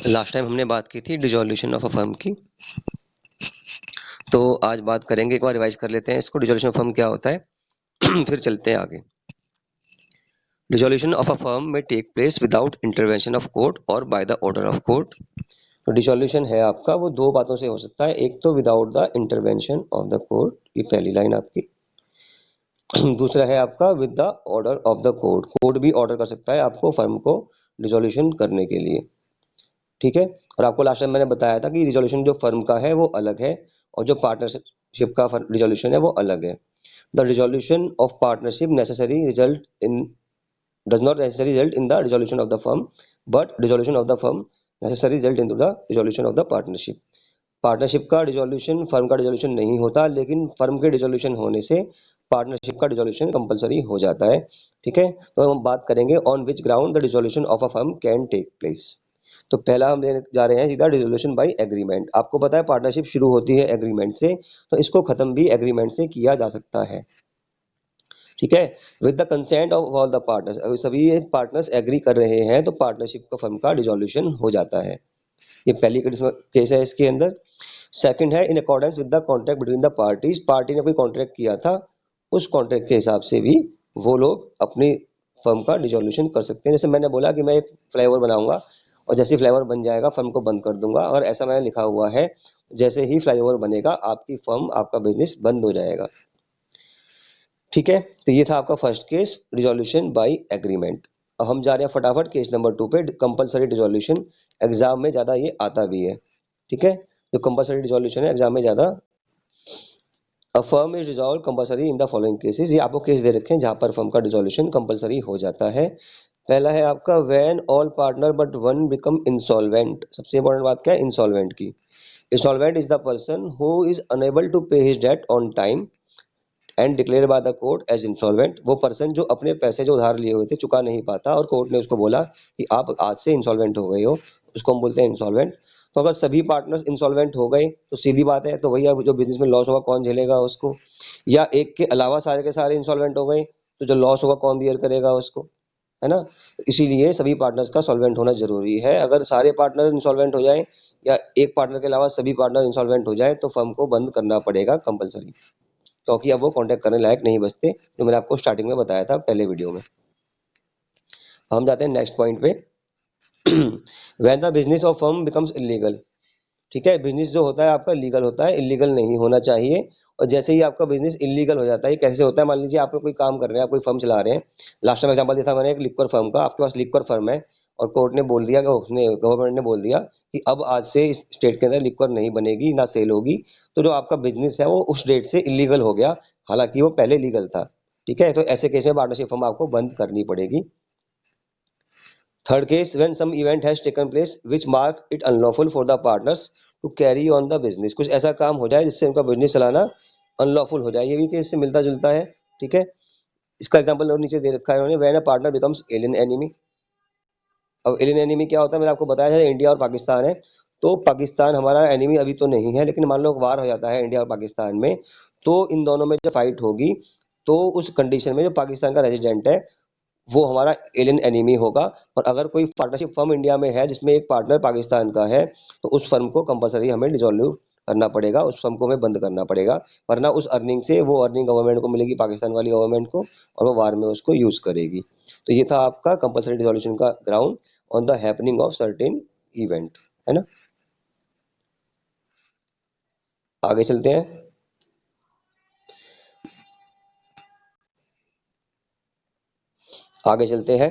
Last time हमने बात की थी डिसॉल्यूशन ऑफ अ फर्म की। तो आज बात करेंगे, एक बार रिवाइज कर लेते हैं इसको, डिसॉल्यूशन ऑफ फर्म क्या होता है। फिर चलते हैं आगे। डिसॉल्यूशन ऑफ अ फर्म में take place without intervention of court और by the order of court. तो डिसॉल्यूशन है आपका, वो दो बातों से हो सकता है, एक तो without the intervention of the court, ये पहली लाइन आपकी। दूसरा है आपका with the order of the court, court भी ऑर्डर कर सकता है आपको फर्म को डिसॉल्यूशन करने के लिए, ठीक है। और आपको लास्ट टाइम मैंने बताया था कि रिजोल्यूशन जो फर्म का है वो अलग है और जो पार्टनरशिप का रिजोल्यूशन है वो अलग है। The resolution of partnership necessary result in does not necessarily result in the resolution of the firm, but resolution of the firm necessarily result into the resolution of the partnership। Partnership का dissolution firm का dissolution नहीं होता, लेकिन firm के dissolution होने से partnership का dissolution compulsory हो जाता है, ठीक है। तो हम बात करेंगे on which ground the dissolution of a firm can take place. तो पहला हम लेने जा रहे हैं सीधा डिसोल्यूशन बाय एग्रीमेंट। आपको पता है पार्टनरशिप शुरू होती है एग्रीमेंट से, तो इसको खत्म भी एग्रीमेंट से किया जा सकता है, ठीक है। With the consent of all the partners, अगर सभी पार्टनर्स एग्री कर रहे हैं तो पार्टनरशिप का फर्म का डिसोल्यूशन हो जाता है। ये पहली केस है इसके अंदर। सेकंड है in accordance with the contract between the parties, party ने कोई कॉन्ट्रैक्ट किया था, उस कॉन्ट्रैक्ट के हिसाब से भी वो लोग अपनी फर्म का डिसोल्यूशन कर सकते हैं। जैसे मैंने बोला कि मैं एक फ्लाईओवर बनाऊंगा और जैसे ही फ्लाईओवर बन जाएगा फर्म को बंद कर दूंगा, और ऐसा मैंने लिखा हुआ है, जैसे ही फ्लाईओवर बनेगा आपकी फर्म आपका बिजनेस बंद हो जाएगा, ठीक है। तो ये था आपका first case, resolution by agreement. अब हम जा रहे हैं फटाफट केस नंबर 2 पे, कंपलसरी डिसोल्यूशन। एग्जाम में ज्यादा ये आता भी है, ठीक है। जो कंपलसरी डिसोल्यूशन है एग्जाम में ज्यादा, a firm is dissolve compulsory in the following cases. ये आपको केस दे रखे हैं जहां पर फर्म का डिसोल्यूशन कंपलसरी हो जाता है। पहला है आपका when all partner but one become insolvent. सबसे इंपॉर्टेंट बात क्या है इंसॉल्वेंट की। Insolvent is the person who is unable to pay his debt on time and declare by the court as insolvent. वो पर्सन जो अपने पैसे जो उधार लिए हुए थे चुका नहीं पाता और कोर्ट ने उसको बोला कि आप आज से इंसॉल्वेंट हो गए हो, उसको हम बोलते हैं इंसॉल्वेंट। तो अगर सभी पार्टनर्स इंसॉल्वेंट हो गए तो सीधी बात है, तो भैया जो बिजनेस में लॉस होगा कौन झेलेगा उसको, या एक के अलावा सारे के सारे इंसॉल्वेंट हो गए तो जो लॉस होगा कौन बियर करेगा उसको, है ना। इसीलिए सभी पार्टनर्स का सॉल्वेंट होना जरूरी है। अगर सारे पार्टनर इंसॉल्वेंट हो जाए या एक पार्टनर के अलावा सभी पार्टनर इंसॉल्वेंट हो जाए तो फर्म को बंद करना पड़ेगा कंपलसरी, क्योंकि अब वो कॉन्टैक्ट करने लायक नहीं बचते, जो मैंने आपको स्टार्टिंग में बताया था पहले वीडियो में। हम जाते हैं नेक्स्ट पॉइंट पे। When the business of firm becomes illegal, ठीक है। बिजनेस जो होता है आपका लीगल होता है, इलीगल नहीं होना चाहिए। और जैसे ही आपका बिजनेस इलीगल हो जाता है, ये कैसे होता है, मान लीजिए आप लोग कोई काम कर रहे हैं, आप कोई फर्म चला रहे हैं। लास्ट टाइम एग्जांपल दिया था मैंने एक लिक्वर फर्म का, आपके पास लिक्वर फर्म है और कोर्ट ने बोल दिया, उसने गवर्नमेंट ने बोल दिया कि अब आज से इस स्टेट के अंदर लिक्वर नहीं बनेगी ना सेल होगी। तो जो आपका बिजनेस है वो उस डेट से इलीगल हो गया, हालांकि वो पहले लीगल था, ठीक है। तो ऐसे केस में पार्टनरशिप फर्म आपको बंद करनी पड़ेगी। Third case, when some event has taken place which mark it unlawful for the partners to carry on the business. कुछ ऐसा काम हो जाए जिससे उनका बिजनेस चलाना अनलॉफुल हो जाए, ये भी केस से मिलता जुलता है, ठीक है। इसका एग्जांपल और नीचे दे रखा है उन्होंने, when a partner becomes alien enemy. अब एलियन एनिमी क्या होता है, मैंने आपको बताया है इंडिया और पाकिस्तान है। तो पाकिस्तान हमारा एनिमी अभी तो नहीं है, लेकिन मान लो वार हो जाता है इंडिया और पाकिस्तान में, तो इन दोनों में जो फाइट होगी, तो उस कंडीशन में जो पाकिस्तान का रेजिडेंट है वो हमारा एलियन एनिमी होगा। और अगर कोई पार्टनरशिप फर्म इंडिया में है जिसमें एक पार्टनर पाकिस्तान का है, तो उस फर्म को कंपलसरी हमें डिसॉल्व करना पड़ेगा, उस फर्म को हमें बंद करना पड़ेगा, वरना उस अर्निंग से वो अर्निंग गवर्नमेंट को मिलेगी, पाकिस्तान वाली गवर्नमेंट को, और वो वार में उसको यूज करेगी। तो ये था आपका कंपलसरी डिसॉल्यूशन का ground on the happening of certain event, है ना। आगे चलते हैं। आगे चलते हैं।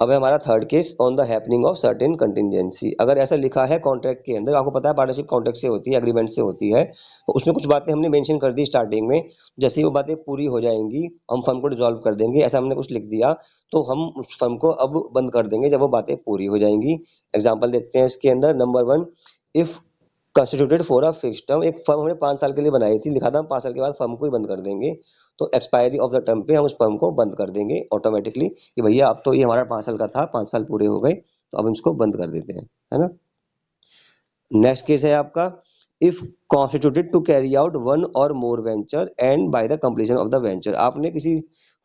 अब है हमारा third case on the happening of certain contingency. अगर ऐसा लिखा है कॉन्ट्रैक्ट के अंदर, आपको पता है पार्टनरशिप कॉन्ट्रैक्ट से होती है, एग्रीमेंट से होती है, तो उसमें कुछ बातें हमने मेंशन कर दी स्टार्टिंग में, जैसे ही वो बातें पूरी हो जाएंगी हम फर्म को डिसॉल्व कर देंगे, ऐसा हमने कुछ लिख दिया। तो हम उस फर्म को अब बंद कर देंगे जब वो बातें पूरी हो जाएंगी। एग्जाम्पल देखते हैं इसके अंदर। Number 1, if constituted for a fixed term. एक फर्म हमने 5 साल के लिए बनाई थी, लिखा था हम 5 साल के बाद फर्म को ही बंद कर देंगे, तो एक्सपायरी ऑफ द टर्म पे हम उस फर्म को बंद कर देंगे ऑटोमेटिकली, कि भैया अब तो ये हमारा 5 साल का था, 5 साल पूरे हो गए, तो अब हम इसको बंद कर देते हैं, है ना। नेक्स्ट केस है आपका, if constituted to carry out one or more venture and by the completion of the venture. आपने किसी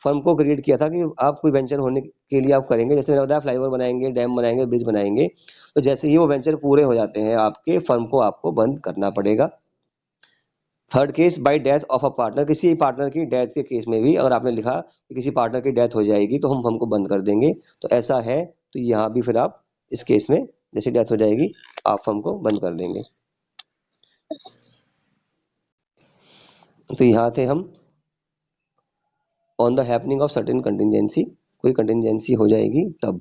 फर्म को क्रिएट किया था कि आप कोई वेंचर होने के लिए आप करेंगे, जैसे मैंने बताया फ्लाईओवर बनाएंगे, डैम बनाएंगे, ब्रिज बनाएंगे, तो जैसे ही वो वेंचर पूरे हो जाते हैं आपके, फर्म को आपको बंद करना पड़ेगा। Third case, bye death of a partner, किसी पार्टनर की डेथ के केस में भी अगर आपने लिखा कि किसी पार्टनर की डेथ हो जाएगी तो हम फर्म को बंद कर देंगे, तो ऐसा है तो यहाँ भी फिर आप इस केस में जैसे डेथ हो जाएगी आप फर्म को बंद कर देंगे। तो यहाँ थे हम on the happening of certain contingency, कोई कंटिजेंसी हो जाएगी तब।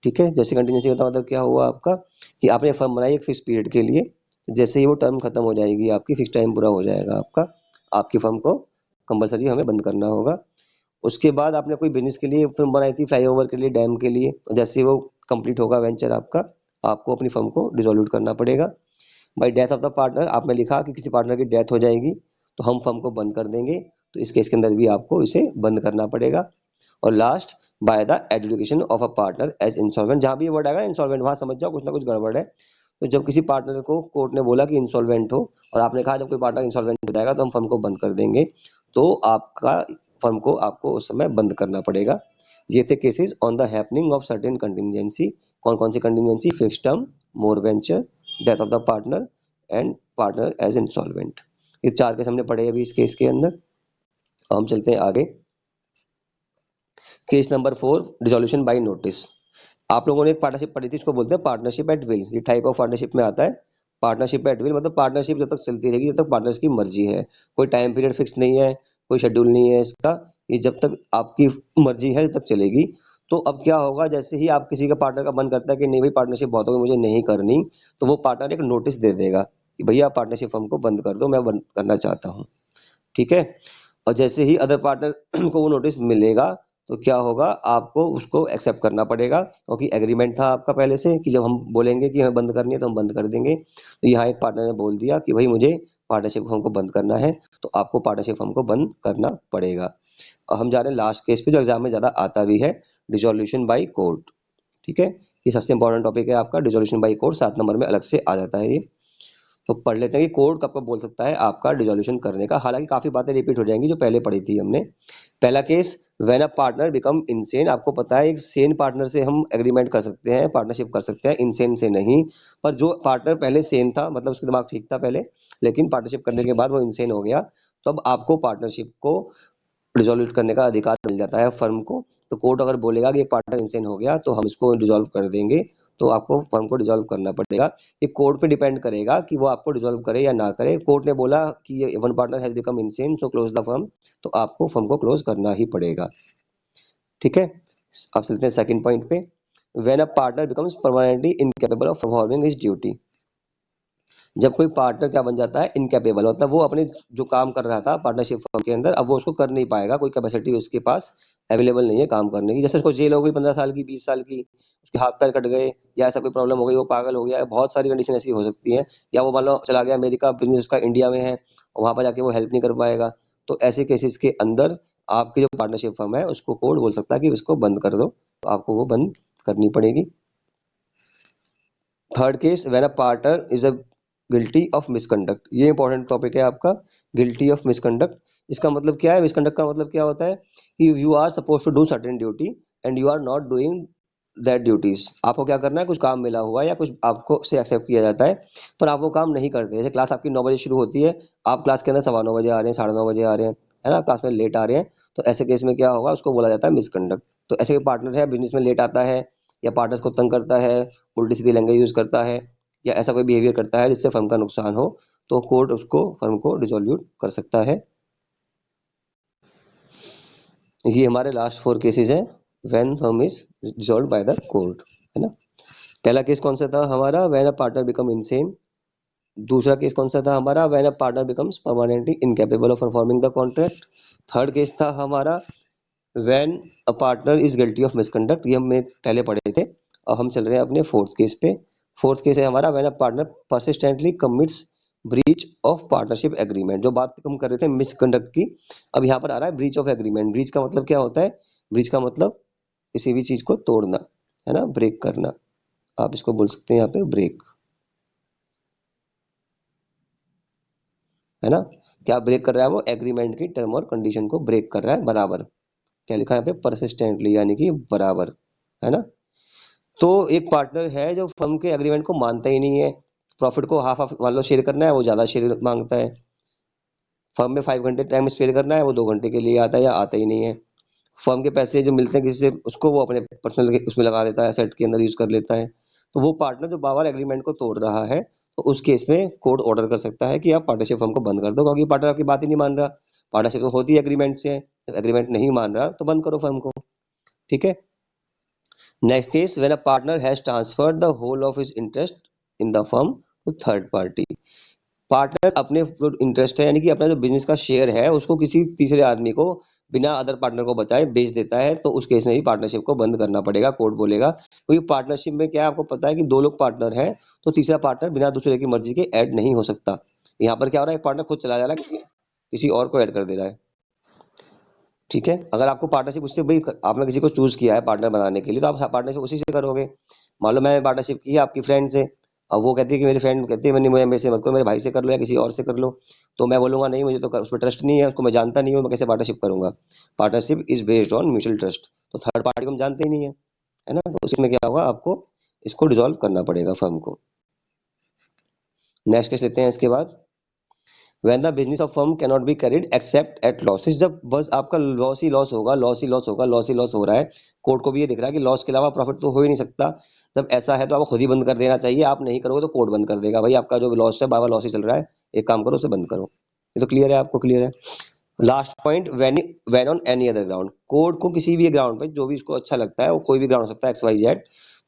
ठीक है, जैसे कंटिजेंसी का मतलब क्या हुआ आपका कि आपने फर्म बनाई एक फिक्स पीरियड के लिए, जैसे ही वो टर्म खत्म हो जाएगी आपकी, फिक्स टाइम पूरा हो जाएगा आपका, आपकी फर्म को कंपलसरी हमें बंद करना होगा। उसके बाद आपने कोई बिजनेस के लिए फर्म बनाई थी, फ्लाईओवर के लिए, डैम के लिए, जैसे वो कंप्लीट होगा वेंचर आपका, आपको अपनी फर्म को डिसॉल्व करना पड़ेगा। Bye death of the partner, आपने लिखा कि किसी पार्टनर की डेथ हो जाएगी तो हम फर्म को बंद कर देंगे, तो इस केस के अंदर भी आपको इसे बंद करना पड़ेगा। और last, by the adjudication of a partner as insolvent, जहां भी ये वर्ड आएगा इंसॉल्वेंट वहां समझ जाओ कुछ ना कुछ गड़बड़ है। तो जब किसी पार्टनर को कोर्ट ने बोला कि इंसॉल्वेंट हो, और आपने कहा जब कोई पार्टनर इंसॉल्वेंट हो जाएगा तो हम फर्म को बंद कर देंगे, तो आपका फर्म को आपको उस समय बंद करना पड़ेगा। ये थे cases on the happening of certain contingency. कौन कौन सी contingency? Fixed term, more venture, death of the partner and partner as insolvent. ये चार केस हमने पढ़े अभी इस केस के अंदर। हम चलते हैं आगे। Case number 4, dissolution by notice. आप लोगों ने एक पार्टनरशिप पढ़ी थी, इसको बोलते हैं पार्टनरशिप एट विल। ये टाइप ऑफ पार्टनरशिप में आता है। पार्टनरशिप एट विल मतलब पार्टनरशिप जब तक चलती रहेगी जब तक पार्टनर्स की मर्जी है, कोई टाइम पीरियड फिक्स नहीं है, कोई शेड्यूल नहीं है इसका, ये जब तक आपकी मर्जी है जब तक चलेगी। तो अब क्या होगा, जैसे ही आप किसी का पार्टनर का मन करता है कि नहीं भाई पार्टनरशिप बहुत हो गई मुझे नहीं करनी, तो वो पार्टनर एक नोटिस दे देगा कि भैया पार्टनरशिप हमको बंद कर दो, मैं बंद करना चाहता हूँ। ठीक है, और जैसे ही अदर पार्टनर को वो नोटिस मिलेगा तो क्या होगा, आपको उसको एक्सेप्ट करना पड़ेगा, क्योंकि एग्रीमेंट था आपका पहले से कि जब हम बोलेंगे कि हमें बंद करनी है तो हम बंद कर देंगे। तो यहाँ एक पार्टनर ने बोल दिया कि भाई मुझे पार्टनरशिप फर्म को बंद करना है, तो आपको पार्टनरशिप फर्म को बंद करना पड़ेगा। और हम जा रहे हैं लास्ट केस पे जो एग्जाम में ज्यादा आता भी है, डिसोल्यूशन बाई कोर्ट। ठीक है, ये सबसे इंपॉर्टेंट टॉपिक है आपका, डिसोल्यूशन बाई कोर्ट 7 नंबर में अलग से आ जाता है ये। तो पढ़ लेते हैं कि कोर्ट कब कब बोल सकता है आपका डिसोल्यूशन करने का। हालांकि काफी बातें रिपीट हो जाएंगी जो पहले पढ़ी थी हमने। पहला case, when a partner become insane. आपको पता है एक सेन पार्टनर से हम एग्रीमेंट कर सकते हैं, पार्टनरशिप कर सकते हैं, इनसेन से नहीं। पर जो पार्टनर पहले सेन था, मतलब उसका दिमाग ठीक था पहले, लेकिन पार्टनरशिप करने के बाद वो इनसेन हो गया, तो अब आपको पार्टनरशिप को डिसॉल्व करने का अधिकार मिल जाता है फर्म को। तो कोर्ट अगर बोलेगा कि एक पार्टनर इंसेन हो गया तो हम इसको डिसॉल्व कर देंगे, तो आपको फर्म को डिसॉल्व करना पड़ेगा। ये कोर्ट पे डिपेंड करेगा कि वो आपको डिसॉल्व करे या ना करे। कोर्ट ने बोला कि ये one partner has become insane so close the firm, तो आपको फर्म को क्लोज करना ही पड़ेगा। ठीक है, अब चलते हैं सेकंड पॉइंट पे। When a partner becomes permanently incapable of performing his duty. जब कोई पार्टनर क्या बन जाता है, इनकैपेबल, मतलब वो अपने जो काम कर रहा था पार्टनरशिप फर्म के अंदर अब वो उसको कर नहीं पाएगा, कोई कैपेसिटी उसके पास अवेलेबल नहीं है काम करने की। जैसे उसको जेल हो गई 15 साल की, 20 साल की, उसके हाथ पैर कट गए, या ऐसा कोई प्रॉब्लम हो गई, वो पागल हो गया, बहुत सारी कंडीशन ऐसी हो सकती है। या वो मान लो चला गया अमेरिका, बिजनेस उसका इंडिया में है, वहां पर जाके वो हेल्प नहीं कर पाएगा। तो ऐसे केसेस के अंदर आपकी जो पार्टनरशिप फर्म है उसको कोर्ट बोल सकता है कि इसको बंद कर दो, तो आपको वो बंद करनी पड़ेगी। Third case, when a partner is a guilty of misconduct. ये इंपॉर्टेंट टॉपिक है आपका, गिल्टी ऑफ मिसकंडक्ट। इसका मतलब क्या है, मिसकंडक्ट का मतलब क्या होता है कि you are suppose to do certain duty and you are not doing that duties. आपको क्या करना है, कुछ काम मिला हुआ है या कुछ आपको से एक्सेप्ट किया जाता है, पर आप वो काम नहीं करते। जैसे क्लास आपकी 9 बजे शुरू होती है, आप क्लास के अंदर 9:15 बजे आ रहे हैं, 9:30 बजे आ रहे हैं, है ना, क्लास में लेट आ रहे हैं, तो ऐसे केस में क्या होगा, उसको बोला जाता है मिसकंडक्ट। तो ऐसे पार्टनर है बिजनेस में लेट आता है, या पार्टनर्स को तंग करता है, उल्टी सीधी लैंग्वेज यूज करता है, या ऐसा कोई बिहेवियर करता है जिससे फर्म का नुकसान हो, तो कोर्ट उसको फर्म को डिसॉल्यूट कर सकता है। ये हमारे लास्ट 4 केसेस हैं when firm is dissolved bye the court, है ना। पहला केस कौन सा था हमारा, when a partner become insane. दूसरा केस कौन सा था हमारा, when a partner becomes permanently incapable of performing the contract. Third case था हमारा when a partner is guilty of misconduct, ये हमने पहले पढ़े थे। अब हम चल रहे हैं अपने फोर्थ केस पे। फोर्थ केस है हमारा when a partner persistently commits breach of partnership agreement. जो बात हम कर रहे थे मिसकंडक्ट की, अब यहाँ पर आ रहा है ब्रीच ऑफ एग्रीमेंट। ब्रीच का मतलब क्या होता है, ब्रीच का मतलब किसी भी चीज को तोड़ना, है ना, ब्रेक करना। आप इसको बोल सकते हैं यहाँ पे ब्रेक, है ना। क्या ब्रेक कर रहा है वो, एग्रीमेंट की टर्म और कंडीशन को ब्रेक कर रहा है बराबर। क्या लिखा है यहाँ पे, परसिस्टेंटली, यानी कि बराबर, है ना। तो एक पार्टनर है जो फर्म के एग्रीमेंट को मानता ही नहीं है, प्रॉफिट को हाफ हाफ मान लो शेयर करना है, वो ज्यादा शेयर मांगता है। फर्म में 5 घंटे टाइम स्पेंड करना है, वो 2 घंटे के लिए आता है या आता ही नहीं है। फर्म के पैसे जो मिलते हैं किसी से, उसको वो अपने पर्सनल उसमें लगा लेता है, सेट के अंदर यूज कर लेता है। तो वो पार्टनर जो बार बार एग्रीमेंट को तोड़ रहा है, तो उस केस में कोर्ट ऑर्डर कर सकता है कि आप पार्टनरशिप फर्म को बंद कर दो, क्योंकि पार्टनर आपकी बात ही नहीं मान रहा। पार्टनरशिप तो होती है एग्रीमेंट से, एग्रीमेंट नहीं मान रहा तो बंद करो फर्म को। ठीक है। Next case, when a partner has transferred the whole of his interest in the firm to third party. Partner अपने जो इंटरेस्ट है, यानी कि अपना जो बिजनेस का शेयर है, उसको किसी तीसरे आदमी को बिना अदर पार्टनर को बताए बेच देता है, तो उस केस में भी पार्टनरशिप को बंद करना पड़ेगा, कोर्ट बोलेगा। क्योंकि पार्टनरशिप में क्या है, आपको पता है कि 2 लोग पार्टनर हैं, तो तीसरा पार्टनर बिना दूसरे की मर्जी के ऐड नहीं हो सकता। यहाँ पर क्या हो रहा है, एक पार्टनर खुद चला जा रहा है, किसी और को ऐड कर दे रहा है। ठीक है। अगर आपको पार्टनरशिप उससे, भाई आपने किसी को चूज किया है पार्टनर बनाने के लिए, तो आप पार्टनरशिप उसी से करोगे। मान लो मैंने पार्टनरशिप की है आपकी फ्रेंड से, अब वो कहती है कि मेरी फ्रेंड कहती है, मैंने मुझे मेरे से मत करो, मेरे भाई से कर लो या किसी और से कर लो। तो मैं बोलूंगा नहीं, मुझे तो उस पर ट्रस्ट नहीं है, उसको मैं जानता नहीं हूँ, मैं कैसे पार्टनरशिप करूंगा। Partnership is based on mutual trust. तो थर्ड पार्टी को हम जानते ही नहीं है ना। तो उसमें क्या होगा, आपको इसको डिजोल्व करना पड़ेगा फर्म को। नेक्स्ट केस लेते हैं इसके बाद। when the business of firm cannot be carried except at losses, जब बस आपका लॉस ही लॉस होगा, लॉस ही लॉस होगा, लॉस ही लॉस हो रहा है, कोर्ट को भी ये दिख रहा है कि लॉस के अलावा प्रॉफिट तो हो ही नहीं सकता। जब ऐसा है तो आपको खुद ही बंद कर देना चाहिए, आप नहीं करोगे तो कोर्ट बंद कर देगा, भाई आपका जो लॉस है, बार बार लॉस ही चल रहा है, एक काम करो उसे बंद करो। ये तो क्लियर है, आपको क्लियर है। Last point, when on any other ground, court को किसी भी ग्राउंड पे जो भी इसको अच्छा लगता है, वो कोई भी ग्राउंड हो सकता है, XYZ,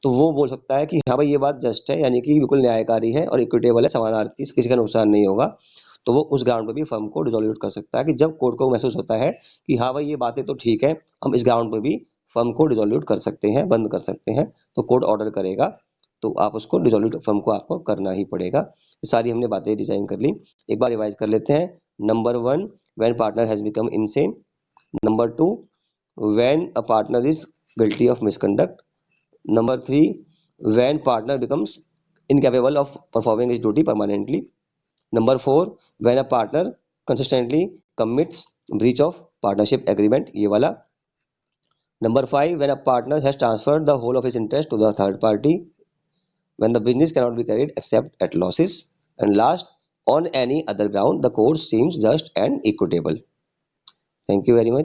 तो वो बोल सकता है कि हाँ भाई ये बात जस्ट है, यानी कि बिल्कुल न्यायकारी है और इक्विटेबल है, समानार्थी, किसी का नुकसान नहीं होगा। तो वो उस ग्राउंड पे भी फर्म को डिसॉल्यूट कर सकता है, कि जब कोर्ट को महसूस होता है कि हाँ भाई ये बातें तो ठीक है, हम इस ग्राउंड पे भी फर्म को डिसॉल्यूट कर सकते हैं, बंद कर सकते हैं, तो कोर्ट ऑर्डर करेगा, तो आप उसको डिसॉल्यूट फर्म को आपको करना ही पड़ेगा। ये सारी हमने बातें डिजाइन कर ली, एक बार रिवाइज कर लेते हैं। Number 1, when partner has become insane. Number 2, when a partner is guilty of misconduct. Number 3, when partner becomes incapable of performing his duty permanently. Number 4, when a partner consistently commits breach of partnership agreement, ये वाला। Number 5, when a partner has transferred the whole of his interest to the third party, when the business cannot be carried except at losses. And last, on any other ground the court seems just and equitable. Thank you very much.